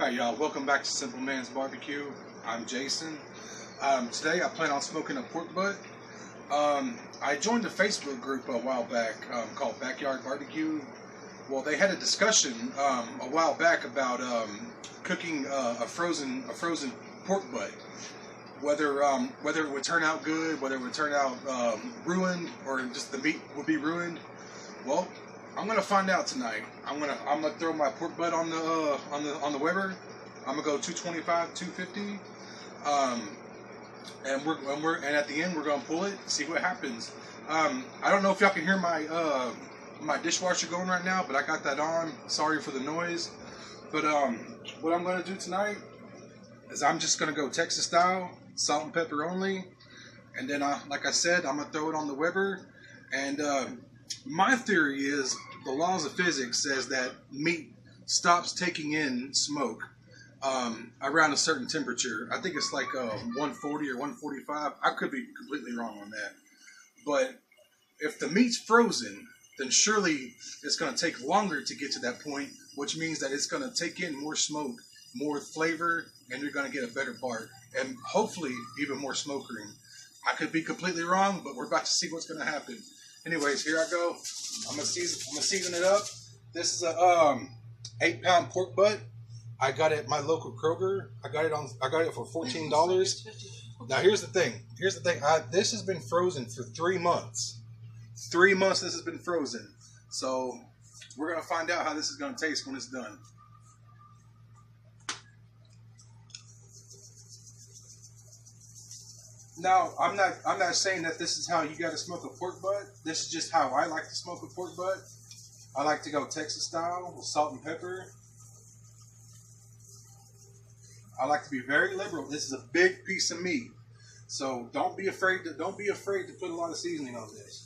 Alright y'all, welcome back to Simple Man's Barbecue. I'm Jason. Today I plan on smoking a pork butt. I joined a Facebook group a while back called Backyard Barbecue. Well, they had a discussion a while back about cooking a frozen pork butt. Whether it would turn out good, whether it would turn out ruined, or just the meat would be ruined. Well, I'm gonna find out tonight. I'm gonna throw my pork butt on the Weber. I'm gonna go 225, 250, and at the end we're gonna pull it, see what happens. I don't know if y'all can hear my my dishwasher going right now, but I got that on. Sorry for the noise. But what I'm gonna do tonight is I'm just gonna go Texas style, salt and pepper only, and then like I said, I'm gonna throw it on the Weber. And my theory is the laws of physics says that meat stops taking in smoke around a certain temperature. I think it's like 140 or 145. I could be completely wrong on that. But if the meat's frozen, then surely it's going to take longer to get to that point, which means that it's going to take in more smoke, more flavor, and you're going to get a better bark, and hopefully even more smoke ring. I could be completely wrong, but we're about to see what's going to happen. Anyways, here I go. I'm gonna season it up. This is a 8-pound pork butt. I got it at my local Kroger. I got it for $14. Now here's the thing. This has been frozen for 3 months. 3 months this has been frozen. So we're gonna find out how this is gonna taste when it's done. Now, I'm not saying that this is how you got to smoke a pork butt. This is just how I like to smoke a pork butt. I like to go Texas style with salt and pepper. I like to be very liberal. This is a big piece of meat, so don't be afraid to put a lot of seasoning on this.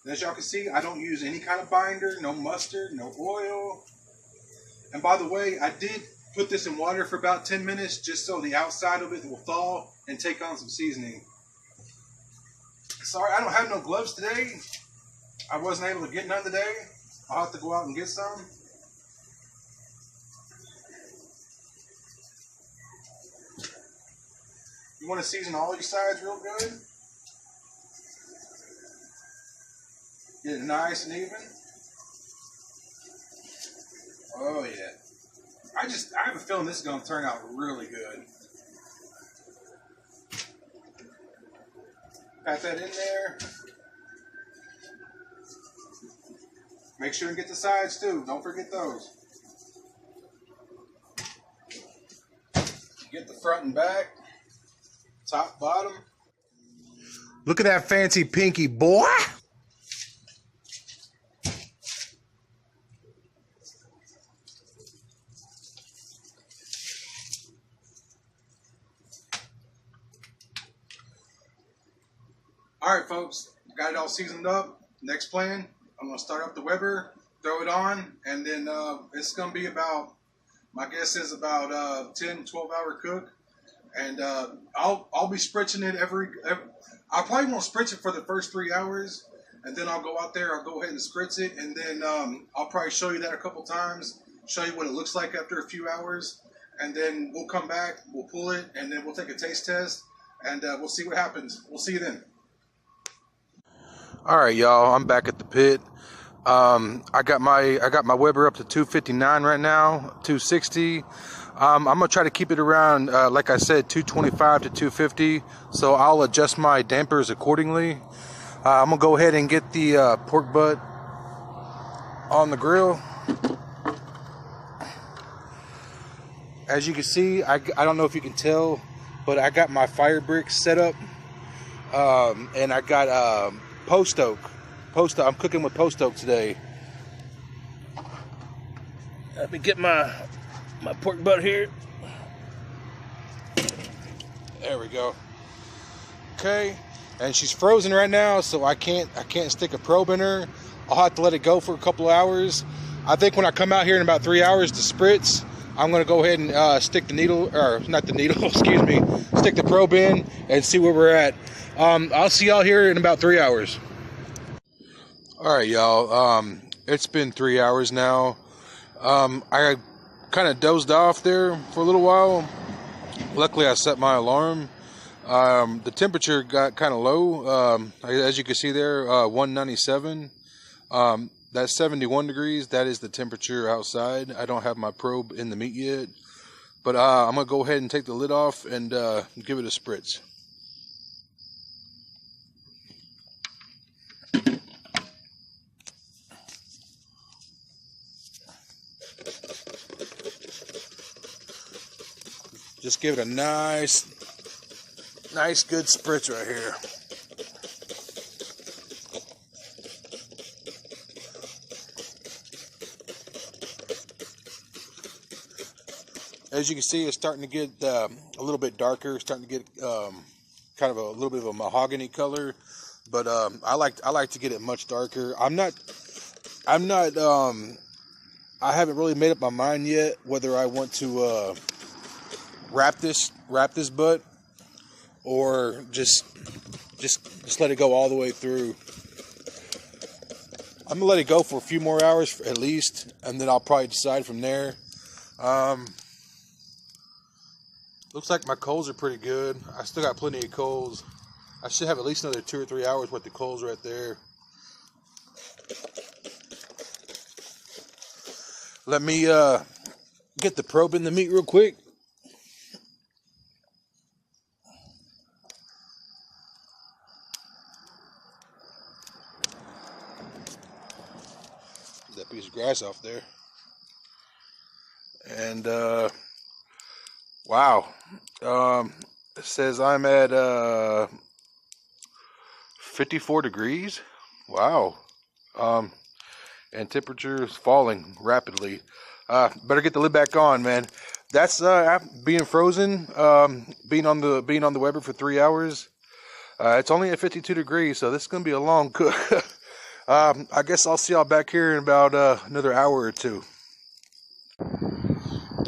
And as y'all can see, I don't use any kind of binder, no mustard, no oil. And by the way, I did put this in water for about 10 minutes just so the outside of it will thaw and take on some seasoning. Sorry, I don't have no gloves today. I wasn't able to get none today. I'll have to go out and get some. You want to season all your sides real good. Get it nice and even. Oh yeah. I have a feeling this is going to turn out really good. Pat that in there. Make sure and get the sides too. Don't forget those. Get the front and back. Top, bottom. Look at that fancy pinky, boy. Alright folks, got it all seasoned up. Next plan, I'm going to start up the Weber, throw it on, and then it's going to be about, my guess is about 10, 12 hour cook. And I'll be spritzing it I probably won't spritz it for the first 3 hours, and then I'll go out there, I'll go ahead and spritz it, and then I'll probably show you that a couple times, show you what it looks like after a few hours, and then we'll come back, we'll pull it, and then we'll take a taste test, and we'll see what happens. We'll see you then. All right, y'all. I'm back at the pit. I got my Weber up to 259 right now, 260. I'm gonna try to keep it around, like I said, 225 to 250. So I'll adjust my dampers accordingly. I'm gonna go ahead and get the pork butt on the grill. As you can see, I don't know if you can tell, but I got my fire bricks set up, and I got post oak. I'm cooking with post oak today. Let me get my pork butt here. There we go. Okay, and she's frozen right now, so I can't stick a probe in her. I'll have to let it go for a couple of hours. I think when I come out here in about 3 hours to spritz, I'm gonna go ahead and stick the needle, or not the needle, excuse me, stick the probe in and see where we're at. I'll see y'all here in about 3 hours. All right, y'all. It's been 3 hours now. I kind of dozed off there for a little while. Luckily, I set my alarm. The temperature got kind of low. As you can see there, 197. That's 71 degrees. That is the temperature outside. I don't have my probe in the meat yet. But I'm going to go ahead and take the lid off and give it a spritz. Just give it a nice good spritz right here. As you can see, it's starting to get a little bit darker. It's starting to get kind of a little bit of a mahogany color, but I like to get it much darker. I haven't really made up my mind yet whether I want to wrap this butt or just let it go all the way through. I'm gonna let it go for a few more hours at least, and then I'll probably decide from there. Looks like my coals are pretty good. I still got plenty of coals. I should have at least another 2 or 3 hours worth of coals right there. Let me get the probe in the meat real quick. That piece of grass off there. And wow, it says I'm at 54 degrees. Wow. And temperature is falling rapidly. Better get the lid back on, man. That's being frozen, being on the Weber for 3 hours. It's only at 52 degrees, so this is gonna be a long cook. I guess I'll see y'all back here in about another hour or two.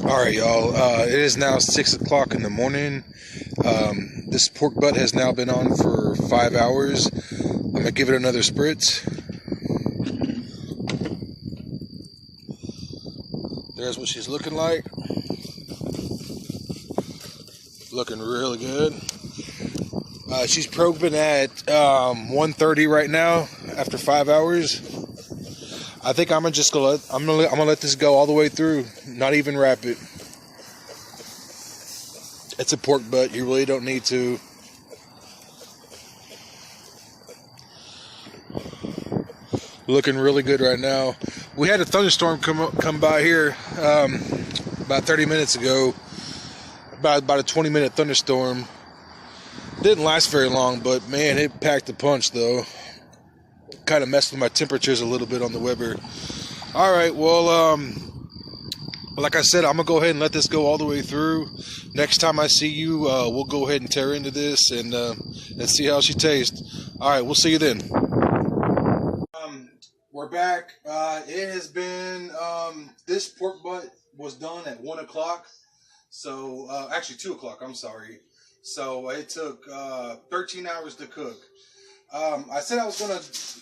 Alright, y'all, it is now 6 o'clock in the morning. This pork butt has now been on for 5 hours. I'm going to give it another spritz. There's what she's looking like. Looking really good. She's probing at 130 right now after 5 hours. I think I'm gonna let this go all the way through, not even wrap it. It's a pork butt. You really don't need to. Looking really good right now. We had a thunderstorm come by here about 30 minutes ago. About a 20-minute thunderstorm. Didn't last very long, but man, it packed a punch though. Kind of messed with my temperatures a little bit on the Weber. Alright, well, like I said, I'm going to go ahead and let this go all the way through. Next time I see you, we'll go ahead and tear into this and see how she tastes. Alright, we'll see you then. We're back. It has been, this pork butt was done at 1 o'clock. So, actually 2 o'clock, I'm sorry. So, it took 13 hours to cook. I said I was going to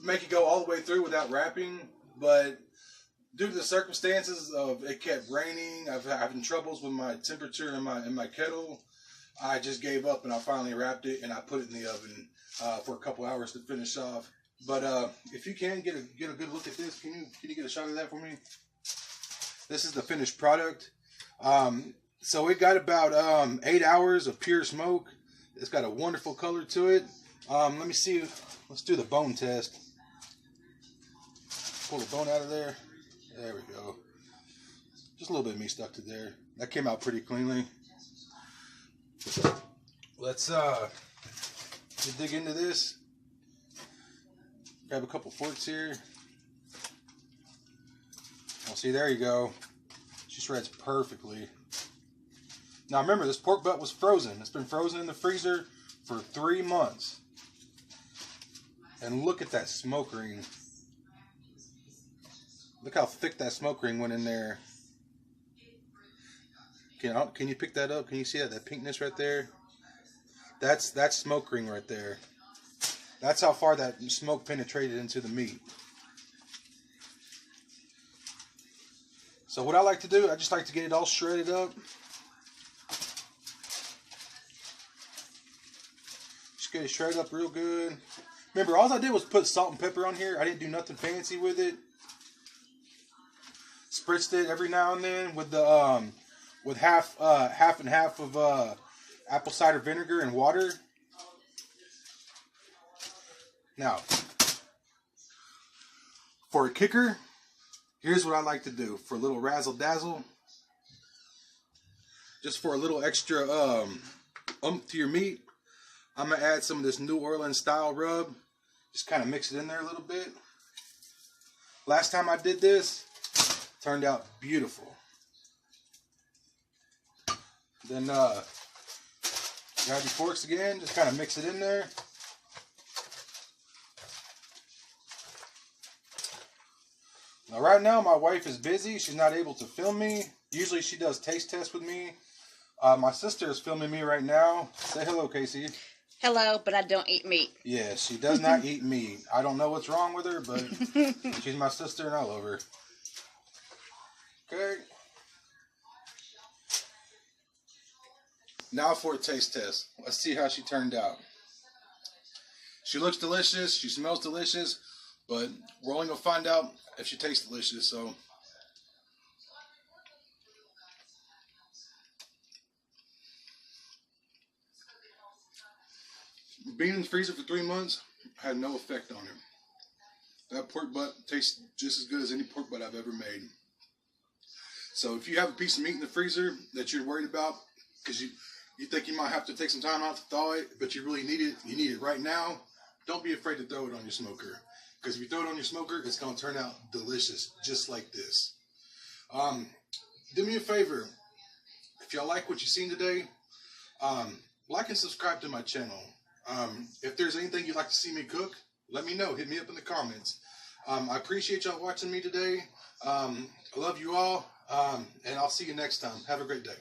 make it go all the way through without wrapping, but due to the circumstances of it kept raining, I've having troubles with my temperature in my kettle, I just gave up and I finally wrapped it and I put it in the oven for a couple hours to finish off. But if you can get a good look at this, can you get a shot of that for me? This is the finished product. So it got about 8 hours of pure smoke. It's got a wonderful color to it. Let me see. Let's do the bone test. Pull the bone out of there. There we go. Just a little bit of meat stuck to there. That came out pretty cleanly. Let's dig into this. Grab a couple forks here. Oh, see, there you go. She shreds perfectly. Now remember, this pork butt was frozen. It's been frozen in the freezer for 3 months. And look at that smoke ring. Look how thick that smoke ring went in there. Can you pick that up? Can you see that pinkness right there? That's smoke ring right there. That's how far that smoke penetrated into the meat. So So what I like to do, I just like to get it all shredded up. Just get it shredded up real good. Remember, all I did was put salt and pepper on here. I didn't do nothing fancy with it. Spritzed it every now and then with the with half and half of apple cider vinegar and water. Now, for a kicker, here's what I like to do for a little razzle dazzle. Just for a little extra to your meat, I'm gonna add some of this New Orleans style rub. Just kind of mix it in there a little bit. Last time I did this, turned out beautiful. Then grab your forks again, just kind of mix it in there. Now right now my wife is busy, she's not able to film me. Usually she does taste tests with me. My sister is filming me right now. Say hello, Casey. Hello, but I don't eat meat. Yeah, she does not eat meat. I don't know what's wrong with her, but she's my sister and I love her. Okay. Now for a taste test. Let's see how she turned out. She looks delicious. She smells delicious. But we're only going to find out if she tastes delicious. So, being in the freezer for 3 months had no effect on it. That pork butt tastes just as good as any pork butt I've ever made. So if you have a piece of meat in the freezer that you're worried about because you think you might have to take some time out to thaw it, but you really need it right now, don't be afraid to throw it on your smoker. Because if you throw it on your smoker, it's going to turn out delicious, just like this. Do me a favor. If y'all like what you've seen today, like and subscribe to my channel. If there's anything you'd like to see me cook, let me know. Hit me up in the comments. I appreciate y'all watching me today. I love you all, and I'll see you next time. Have a great day.